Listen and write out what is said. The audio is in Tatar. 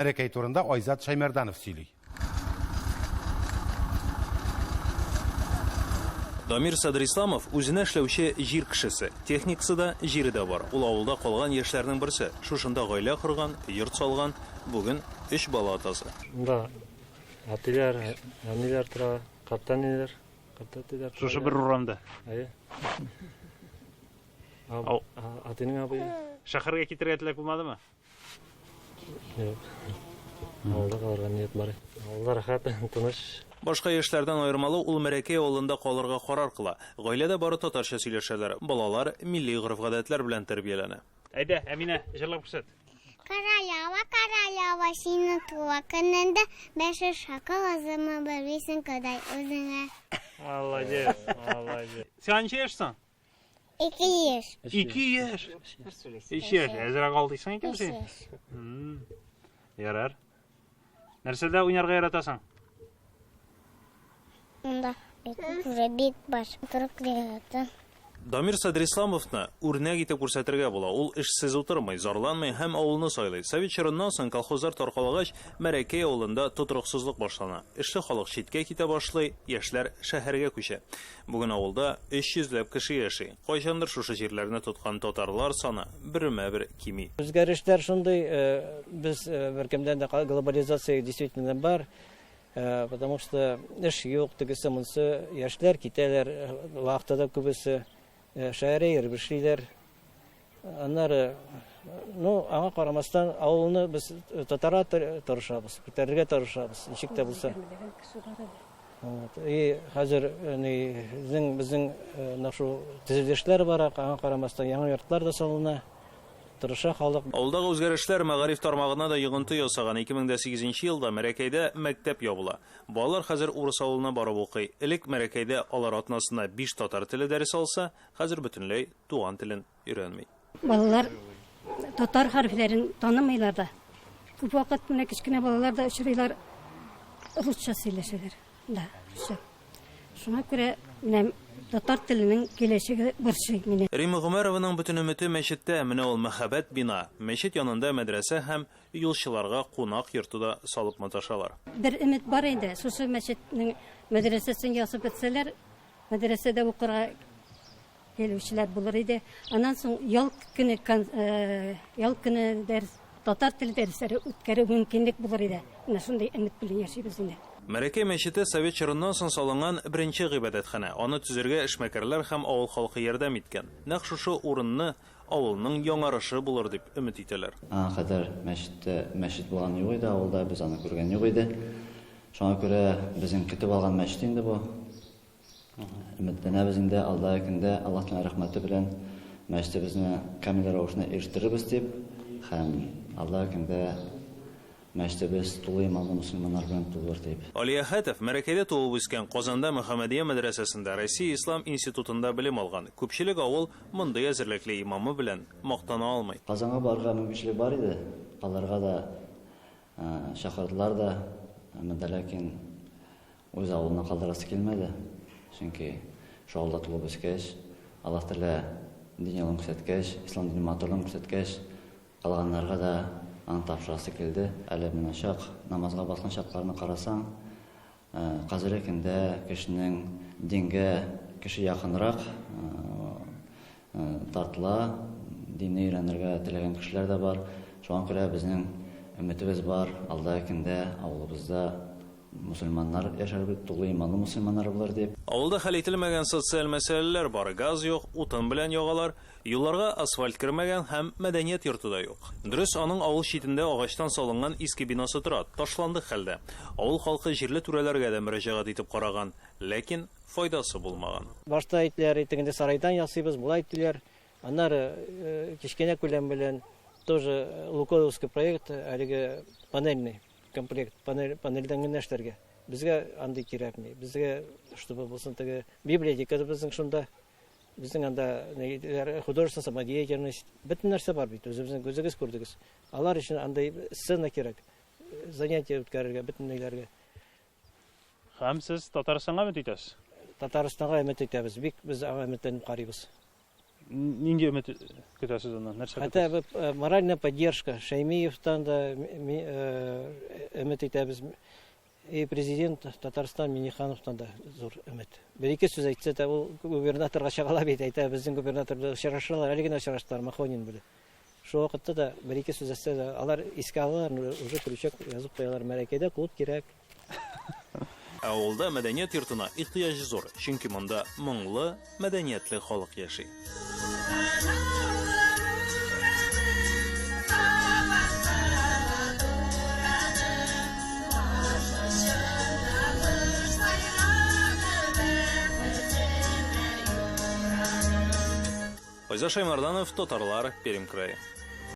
Мәрәкәй турында Айзат Шаймарданов сөйли. Дамир Садрисламов үзенә эшләүче җир кешесе. Техникасы да, җире дә бар. Ул авылда калган яшьләрнең берсе. Шушында гаилә корган, йорт салган, бүген 3 бала атасы. Да. Атилар, анилар тора, каптанилар, каптатилар. Шушы бер урамда. Ая. Атының абый. Шәһәргә китәргә теләк булмадымы? Авылда калырга ният бар. Авылда рәхәт, тыныч. Башка яшьләрдән аермалы ул Мәрәкәй авылында калырга карар кыла. Гаиләдә бары татарча сөйләшәләр. Балалар милли гореф-гадәтләр белән тәрбияләнә. Әйдә, Әминә, җырлап күрсәт. Караява, сине туа көнендә бәше шакал азымы белсен кадай үзеңә. Молодец, молодец. Сен ничә яшьсең? 2 яшь. 2 яшь. 3 яшь. Әзрәк алдыйсың икән син? Ярар. Нәрсәдә уйнарга яратасың? Унда уже бик баш турыклыгы. Дамир Садрисламовны үрнәк итеп күрсәтергә була. Ул эшсез утырмый, зарланмый һәм авылны сайлый. Совет чорыннан соң колхозлар таркалагач, Мәрәкәй авылында тотрыксызлык башлана. Эшле халык читкә китә башлый, яшьләр шәһәргә күчә. Бүген авылда 300 кеше яши. Кайчандыр шушы җирләрне тоткан татарлар саны бермә-бер кими. Үзгәрешләр шундый, без беркемдән дә глобализация действительно бар. Потому что эш юк, тегесе монсы, яшьләр китәләр, вакытта күбесе шәһәргә йөреп эшлиләр. Аннары, аңа карамастан авылны без татара тырышабыз, күтәрергә тырышабыз, ничек тә булса. Хәзер безнең нашу төзелешләр бар, аңа карамастан яңа йортлар да салына. Авылдагы үзгәрешләр мәгариф тармагына да йогынты ясаган. 2008 елда Мәрәкәйдә мәктәп ябыла. Балалар хәзер урыс авылына барып укый. Элек Мәрәкәйдә алар атнасына 5 татар теле дәрес алса, хәзер бөтенләй туган телен өйрәнми. Балалар татар хәрефләрен танымыйлар да. Күп вакыт менә кичкенә балалар да очрыйлар, русча сөйләшәләр. Да, русча. Шуңа күрә менә татар теленең киләчәге борчый мине. Рима Гомәрованың бөтен өмете мәчеттә, менә ул мәхәббәт бина. Мәчет янында мәдрәсә һәм юлчыларга кунак йорты да салып маташалар. Бер өмет бар инде, шушы мәчетнең мәдрәсәсен ясап бетсәләр, мәдрәсәдә укырга килүчеләр булыр иде. Аннан соң ял көне дәрес, татар теле дәресләре үткәрү мөмкинлек булыр иде. Менә шундый өмет белән яшибез инде. Мәрәкәй мәчете Совет чорыннан соң салынган беренче гыйбадәтханә. Аны төзергә эшмәкәрләр һәм авыл халкы ярдәм иткән. Нәкъ шушы урынны авылның яңарышы булыр дип өмет итәләр. Кадәр мәчет булган юк иде, авылда без аны күргән юк иде. Шуңа күрә безнең көтеп алган мәчет инде бу. Өметләнәбез инде алдагы көндә Аллаһның рәхмәте белән мәчетебезне камиллар рәвешенә ирештеребез дип, һәм алдагы көндә мәчетебез тулы иманлы мөселманнар белән тулыр дип. Алия Хәтов Мәрәкәйдә туып үскән, Казанда Мөхәммәдия мәдрәсәсендә Россия Ислам институтында белем алган. Күпчелек авыл мондый әзерлекле имамы белән мактана алмый. Казанга барырга мөмкинлек бар иде. Аларга да шәһәрләр да, ләкин үз авылына калдырасы килмәде. Чөнки шулда тулып үскәч, Аллаһ Тәгалә дин ялын күрсәткәч, ислам динен матурлыгын күрсәткәч, калганнарга да аны тапшырасы килде. Әле менә чак намазга баскан чакларны карасаң, казыр көндә кешенең дингә кеше якынрак тартыла, динне өйрәнергә теләгән кешеләр дә бар. Шуңа күрә безнең өметебез бар, алдагы көндә авылыбызда мөселманнар яшәрбез, тулы иманлы мөселманнар булыр дип. Авылда хәл ителмәгән социаль мәсьәләләр бар. Газ юк, утын белән ягалар, юлларга асфальт кергән һәм мәдәният йорты да юк. Дөрес, аның авыл читендә агачтан салынган иске бинасы тора, ташланды хәлдә. Авыл халкы җирле түрәләргә дә мөрәҗәгать итеп караган, ләкин файдасы булмаган. Башта әйтләр, итегендә сарайдан ясыйбыз, булай әйттеләр. Аннары кичкенә күләм белән тоже Лукойловский проект, әлеге панельный комплект, панельдән генә эшләргә. Безгә андый кирәкми. Безгә, чтобы булсын теге библиотека безнең шунда, безнең анда художественная самодеятельность, бөтен нәрсә бар бит, үзебезнең күзегез күрдегез. Алар өчен андай сцена кирәк. Занятия үткәрергә бөтенләргә. Һәм сез Татарстанга үтәсез? Татарстанга өмет итәбез. Бик без аңа өметләнеп карыйбыз. Нинди өмет көтәсез аннан? Нәрсә Хәтта көтәсез? моральная поддержка Шаймиевтан да өмет итәбез. И президент Татарстан Минихановтан да зур өмет. Бер-ике сүз әйтсә дә, ул губернаторга чыгала бит, әйтә, безнең губернаторда очраштылар, әле генә очраштылар, Махонин белән. Шул вакытта да бер-ике сүз әйтсә дә, алар искә алалар, уже крючок язып куялар, мәрәкәдә клуб кирәк. Авылда мәдәният йортына ихтыяҗ зур, чөнки монда моңлы, мәдәниятле халык яши. Файза Шаймарданов, Татарлар, Пермь крае.